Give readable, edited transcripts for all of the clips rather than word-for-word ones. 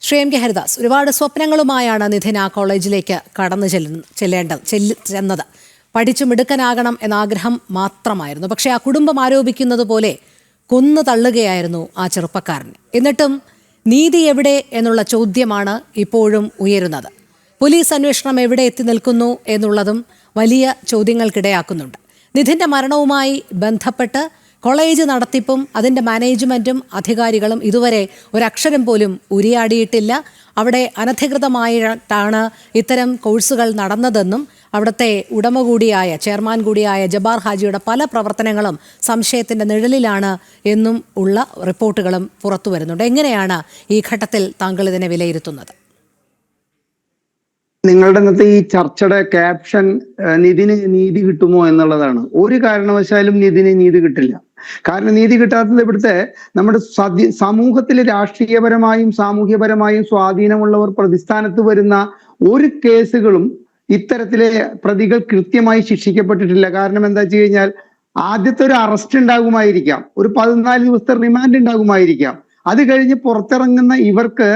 Shri M K Haridas, ഒരുപാട് സ്വപ്നങ്ങളുമായാണ് നിധിൻ ആ കോളേജിലേക്ക് കടന്നു ചെന്നത്. പഠിച്ചു മിടുക്കനാകണം എന്ന ആഗ്രഹം മാത്രമായിരുന്നു. പക്ഷേ ആ കുടുംബം ആരോപിക്കുന്നത് പോലെ കൊന്നു തള്ളുകയായിരുന്നു ആ ചെറുപ്പക്കാരനെ. എന്നിട്ടും നീതി എവിടെ എന്നുള്ള ചോദ്യമാണ് ഇപ്പോഴും ഉയരുന്നത്. പോലീസ് അന്വേഷണം എവിടെ എത്തി നിൽക്കുന്നു എന്നുള്ളതും വലിയ ചോദ്യങ്ങൾക്കിടയാക്കുന്നുണ്ട്. നിധിൻ്റെ മരണവുമായി ബന്ധപ്പെട്ട് കോളേജ് നടത്തിപ്പും അതിൻ്റെ മാനേജ്മെൻറ്റും അധികാരികളും ഇതുവരെ ഒരക്ഷരം പോലും ഉരിയാടിയിട്ടില്ല. അവിടെ അനധികൃതമായിട്ടാണ് ഇത്തരം കോഴ്സുകൾ നടന്നതെന്നും അവിടുത്തെ ഉടമ കൂടിയായ ചെയർമാൻ കൂടിയായ ജബ്ബാർ ഹാജിയുടെ പല പ്രവർത്തനങ്ങളും സംശയത്തിൻ്റെ നിഴലിലാണ് എന്നും ഉള്ള റിപ്പോർട്ടുകളും പുറത്തു വരുന്നുണ്ട്. എങ്ങനെയാണ് ഈ ഘട്ടത്തിൽ താങ്കൾ ഇതിനെ വിലയിരുത്തുന്നത്? നിങ്ങളുടെ ഇന്നത്തെ ഈ ചർച്ചയുടെ ക്യാപ്ഷൻ നിധിന് നീതി കിട്ടുമോ എന്നുള്ളതാണ്. ഒരു കാരണവശാലും നിധിന് നീതി കിട്ടില്ല. കാരണം നീതി കിട്ടാത്തത് ഇവിടുത്തെ നമ്മുടെ സമൂഹത്തിൽ രാഷ്ട്രീയപരമായും സാമൂഹ്യപരമായും സ്വാധീനമുള്ളവർ പ്രതിസ്ഥാനത്ത് വരുന്ന ഒരു കേസുകളും ഇത്തരത്തിലെ പ്രതികൾ കൃത്യമായി ശിക്ഷിക്കപ്പെട്ടിട്ടില്ല. കാരണം എന്താ വെച്ച് കഴിഞ്ഞാൽ ആദ്യത്തെ ഒരു അറസ്റ്റ് ഉണ്ടാകുമായിരിക്കാം, ഒരു 14 ദിവസത്തെ റിമാൻഡ് ഉണ്ടാകുമായിരിക്കാം. അത് കഴിഞ്ഞ് പുറത്തിറങ്ങുന്ന ഇവർക്ക്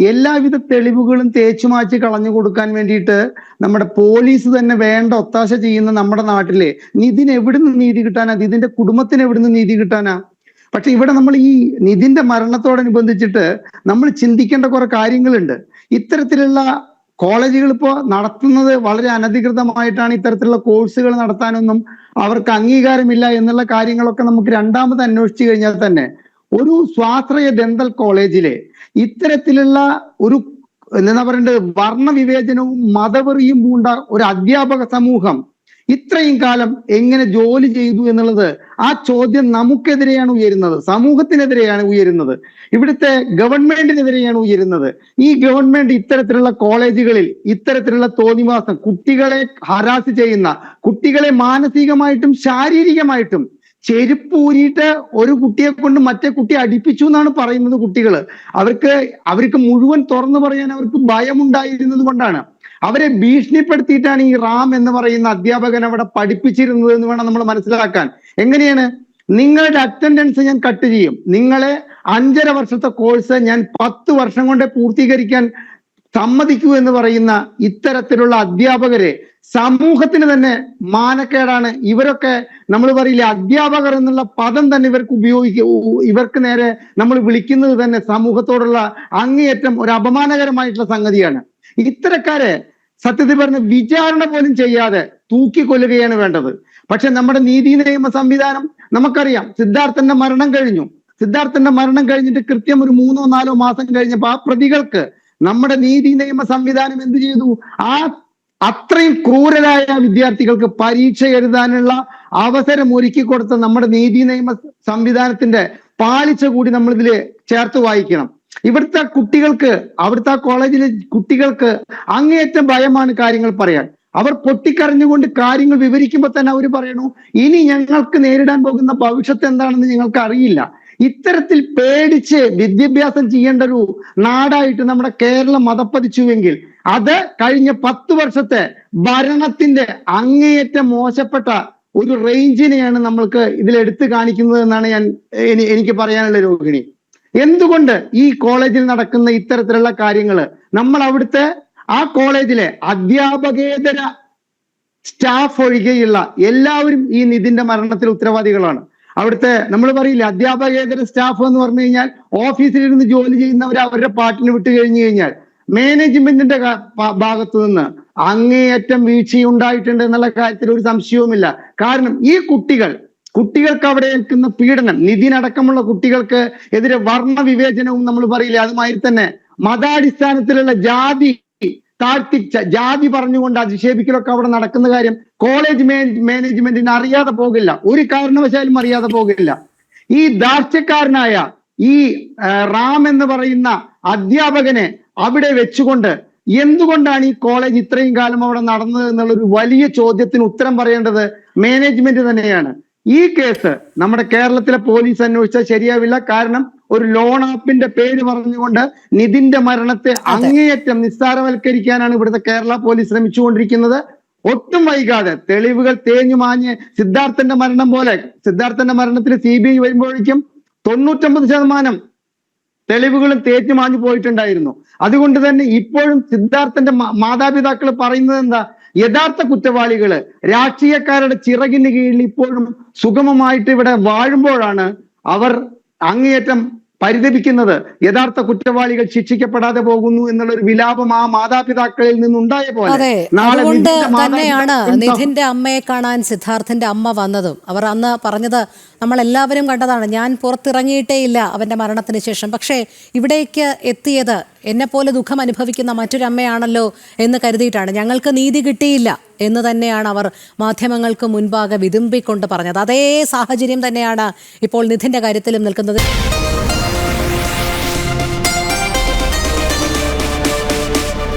എല്ലാവിധ തെളിവുകളും തേച്ചുമാച്ച് കളഞ്ഞു കൊടുക്കാൻ വേണ്ടിയിട്ട് നമ്മുടെ പോലീസ് തന്നെ വേണ്ട ഒത്താശ ചെയ്യുന്ന നമ്മുടെ നാട്ടിലെ നിധിന് എവിടുന്ന് നീതി കിട്ടാനാ? നിധിന്റെ കുടുംബത്തിന് എവിടുന്ന് നീതി കിട്ടാനാ? പക്ഷെ ഇവിടെ നമ്മൾ ഈ നിധിന്റെ മരണത്തോടനുബന്ധിച്ചിട്ട് നമ്മൾ ചിന്തിക്കേണ്ട കുറെ കാര്യങ്ങളുണ്ട്. ഇത്തരത്തിലുള്ള കോളേജുകൾ ഇപ്പോൾ നടത്തുന്നത് വളരെ അനധികൃതമായിട്ടാണ്. ഇത്തരത്തിലുള്ള കോഴ്സുകൾ നടത്താനൊന്നും അവർക്ക് അംഗീകാരമില്ല എന്നുള്ള കാര്യങ്ങളൊക്കെ നമുക്ക് രണ്ടാമത് അന്വേഷിച്ചു കഴിഞ്ഞാൽ തന്നെ ഒരു സ്വാശ്രയ ദന്തൽ കോളേജിലെ ഇത്തരത്തിലുള്ള ഒരു എന്താ പറയേണ്ടത് വർണ്ണവിവേചനവും മതവെറിയും പൂണ്ട ഒരു അധ്യാപക സമൂഹം ഇത്രയും കാലം എങ്ങനെ ജോലി ചെയ്തു എന്നുള്ളത് ആ ചോദ്യം നമുക്കെതിരെയാണ് ഉയരുന്നത്, സമൂഹത്തിനെതിരെയാണ് ഉയരുന്നത്, ഇവിടുത്തെ ഗവൺമെന്റിനെതിരെയാണ് ഉയരുന്നത്. ഈ ഗവൺമെന്റ് ഇത്തരത്തിലുള്ള കോളേജുകളിൽ ഇത്തരത്തിലുള്ള തോന്നിവാസം, കുട്ടികളെ ഹരാസ് ചെയ്യുന്ന, കുട്ടികളെ മാനസികമായിട്ടും ശാരീരികമായിട്ടും ചെരുപ്പ് ഊരിയിട്ട് ഒരു കുട്ടിയെ കൊണ്ട് മറ്റേ കുട്ടിയെ അടിപ്പിച്ചു എന്നാണ് പറയുന്നത്. കുട്ടികള് അവർക്ക് മുഴുവൻ തുറന്നു പറയാൻ അവർക്ക് ഭയമുണ്ടായിരുന്നത് കൊണ്ടാണ്. അവരെ ഭീഷണിപ്പെടുത്തിയിട്ടാണ് ഈ റാം എന്ന് പറയുന്ന അധ്യാപകൻ അവിടെ പഠിപ്പിച്ചിരുന്നത് എന്ന് വേണം നമ്മൾ മനസ്സിലാക്കാൻ. എങ്ങനെയാണ്? നിങ്ങളുടെ അറ്റൻഡൻസ് ഞാൻ കട്ട് ചെയ്യും, നിങ്ങളെ 5.5 വർഷത്തെ കോഴ്സ് ഞാൻ 10 വർഷം കൊണ്ട് പൂർത്തീകരിക്കാൻ സമ്മതിക്കൂ എന്ന് പറയുന്ന ഇത്തരത്തിലുള്ള അധ്യാപകരെ സമൂഹത്തിന് തന്നെ മാനക്കേടാണ്. ഇവരൊക്കെ നമ്മൾ പറയില്ലേ, അധ്യാപകർ എന്നുള്ള പദം തന്നെ ഇവർക്ക് നേരെ നമ്മൾ വിളിക്കുന്നത് തന്നെ സമൂഹത്തോടുള്ള അങ്ങേയറ്റം ഒരു അപമാനകരമായിട്ടുള്ള സംഗതിയാണ്. ഇത്തരക്കാരെ സത്യത്തിൽ പറഞ്ഞ വിചാരണ പോലും ചെയ്യാതെ തൂക്കിക്കൊല്ലുകയാണ് വേണ്ടത്. പക്ഷെ നമ്മുടെ നീതി നിയമ സംവിധാനം നമുക്കറിയാം. സിദ്ധാർത്ഥന്റെ മരണം കഴിഞ്ഞിട്ട് കൃത്യം ഒരു 3-4 മാസം കഴിഞ്ഞപ്പോൾ ആ പ്രതികൾക്ക് നമ്മുടെ നീതി നിയമ സംവിധാനം എന്ത് ചെയ്തു? അത്രയും ക്രൂരരായ വിദ്യാർത്ഥികൾക്ക് പരീക്ഷ എഴുതാനുള്ള അവസരം ഒരുക്കി കൊടുത്ത നമ്മുടെ നീതി നിയമ സംവിധാനത്തിന്റെ പാളിച്ച കൂടി നമ്മൾ ഇതിൽ ചേർത്ത് വായിക്കണം. ഇവിടുത്തെ കുട്ടികൾക്ക്, അവിടുത്തെ കോളേജിലെ കുട്ടികൾക്ക് അങ്ങേയറ്റം ഭയമാണ് കാര്യങ്ങൾ പറയാൻ. അവർ പൊട്ടിക്കരഞ്ഞുകൊണ്ട് കാര്യങ്ങൾ വിവരിക്കുമ്പോൾ തന്നെ അവർ പറയണു, ഇനി ഞങ്ങൾക്ക് നേരിടാൻ പോകുന്ന ഭവിഷ്യത്ത് എന്താണെന്ന് ഞങ്ങൾക്ക് അറിയില്ല. ഇത്തരത്തിൽ പേടിച്ച് വിദ്യാഭ്യാസം ചെയ്യേണ്ട ഒരു നാടായിട്ട് നമ്മുടെ കേരളം മതപ്പതിച്ചുവെങ്കിൽ അത് കഴിഞ്ഞ 10 വർഷത്തെ ഭരണത്തിന്റെ അങ്ങേയറ്റം മോശപ്പെട്ട ഒരു റേഞ്ചിനെയാണ് നമ്മൾക്ക് ഇതിൽ എടുത്തു കാണിക്കുന്നത് എന്നാണ് എനിക്ക് പറയാനുള്ള രോഹിണി. എന്തുകൊണ്ട് ഈ കോളേജിൽ നടക്കുന്ന ഇത്തരത്തിലുള്ള കാര്യങ്ങൾ നമ്മൾ അവിടുത്തെ ആ കോളേജിലെ അധ്യാപകേതര സ്റ്റാഫ് ഒഴികെയുള്ള എല്ലാവരും ഈ നിധിന്റെ മരണത്തിൽ ഉത്തരവാദികളാണ്. അവിടുത്തെ നമ്മൾ പറയില്ല, അധ്യാപകേതര സ്റ്റാഫ് എന്ന് പറഞ്ഞു കഴിഞ്ഞാൽ ഓഫീസിലിരുന്ന് ജോലി ചെയ്യുന്നവർ അവരുടെ പാട്ടിന് വിട്ടു കഴിഞ്ഞു കഴിഞ്ഞാൽ മാനേജ്മെന്റിന്റെ ഭാഗത്തു നിന്ന് അങ്ങേയറ്റം വീഴ്ചയുണ്ടായിട്ടുണ്ട് എന്നുള്ള കാര്യത്തിൽ ഒരു സംശയവുമില്ല. കാരണം ഈ കുട്ടികൾക്ക് അവിടെ ഏൽക്കുന്ന പീഡനം, നിധിനടക്കമുള്ള കുട്ടികൾക്ക് എതിരെ വർണ്ണ വിവേചനവും നമ്മൾ പറയില്ലേ, അതുമായി തന്നെ മതാടിസ്ഥാനത്തിലുള്ള ജാതി പറഞ്ഞുകൊണ്ട് അധിക്ഷേപിക്കലൊക്കെ അവിടെ നടക്കുന്ന കാര്യം കോളേജ് മാനേജ്മെന്റിന് അറിയാതെ പോകില്ല, ഒരു കാരണവശാലും അറിയാതെ പോകില്ല. ഈ ദാർഷ്ട്യക്കാരനായ ഈ റാം എന്ന് പറയുന്ന അധ്യാപകനെ അവിടെ വെച്ചുകൊണ്ട് എന്തുകൊണ്ടാണ് ഈ കോളേജ് ഇത്രയും കാലം അവിടെ നടന്നത് എന്നുള്ളൊരു വലിയ ചോദ്യത്തിന് ഉത്തരം പറയേണ്ടത് മാനേജ്മെന്റ് തന്നെയാണ്. ഈ കേസ് നമ്മുടെ കേരളത്തിലെ പോലീസ് അന്വേഷിച്ചാൽ ശരിയാവില്ല. കാരണം ഒരു ലോൺ ആപ്പിന്റെ പേര് പറഞ്ഞുകൊണ്ട് നിധിന്റെ മരണത്തെ അങ്ങേയറ്റം നിസ്സാരവൽക്കരിക്കാനാണ് ഇവിടുത്തെ കേരള പോലീസ് ശ്രമിച്ചുകൊണ്ടിരിക്കുന്നത്. ഒട്ടും വൈകാതെ തെളിവുകൾ തേഞ്ഞു മാഞ്ഞ് സിദ്ധാർത്ഥന്റെ മരണം പോലെ, സിദ്ധാർത്ഥന്റെ മരണത്തിൽ CBI വരുമ്പോഴേക്കും 99% തെളിവുകളും തേച്ചുമാഞ്ഞു പോയിട്ടുണ്ടായിരുന്നു. അതുകൊണ്ട് തന്നെ ഇപ്പോഴും സിദ്ധാർത്ഥന്റെ മാതാപിതാക്കൾ പറയുന്നത് എന്താ? യഥാർത്ഥ കുറ്റവാളികള് രാഷ്ട്രീയക്കാരുടെ ചിറകിന് കീഴിൽ ഇപ്പോഴും സുഗമമായിട്ട് ഇവിടെ വാഴുമ്പോഴാണ് അവർ അങ്ങേയറ്റം പരിതപിക്കുന്നത്. യഥാർത്ഥ കുറ്റവാളികൾ ശിക്ഷിക്കപ്പെടാതെ പോകുന്നു എന്നുള്ള ഒരു വിലാപം ആ മാതാപിതാക്കളിൽ നിന്നുണ്ടായ പോലെ അതെ, അതുകൊണ്ട് തന്നെയാണ് നിധിന്റെ അമ്മയെ കാണാൻ സിദ്ധാർത്ഥന്റെ അമ്മ വന്നതും. അവർ അന്ന് പറഞ്ഞത് നമ്മൾ എല്ലാവരും കണ്ടതാണ്, ഞാൻ പുറത്തിറങ്ങിയിട്ടേ ഇല്ല അവന്റെ മരണത്തിന് ശേഷം, പക്ഷേ ഇവിടേക്ക് എത്തിയത് എന്നെപ്പോലെ ദുഃഖം അനുഭവിക്കുന്ന മറ്റൊരമ്മയാണല്ലോ എന്ന് കരുതിയിട്ടാണ്. ഞങ്ങൾക്ക് നീതി കിട്ടിയില്ല എന്ന് തന്നെയാണ് അവർ മാധ്യമങ്ങൾക്ക് മുൻപാകെ വിതുമ്പിക്കൊണ്ട് പറഞ്ഞത്. അതേ സാഹചര്യം തന്നെയാണ് ഇപ്പോൾ നിധിന്റെ കാര്യത്തിലും നിൽക്കുന്നത്.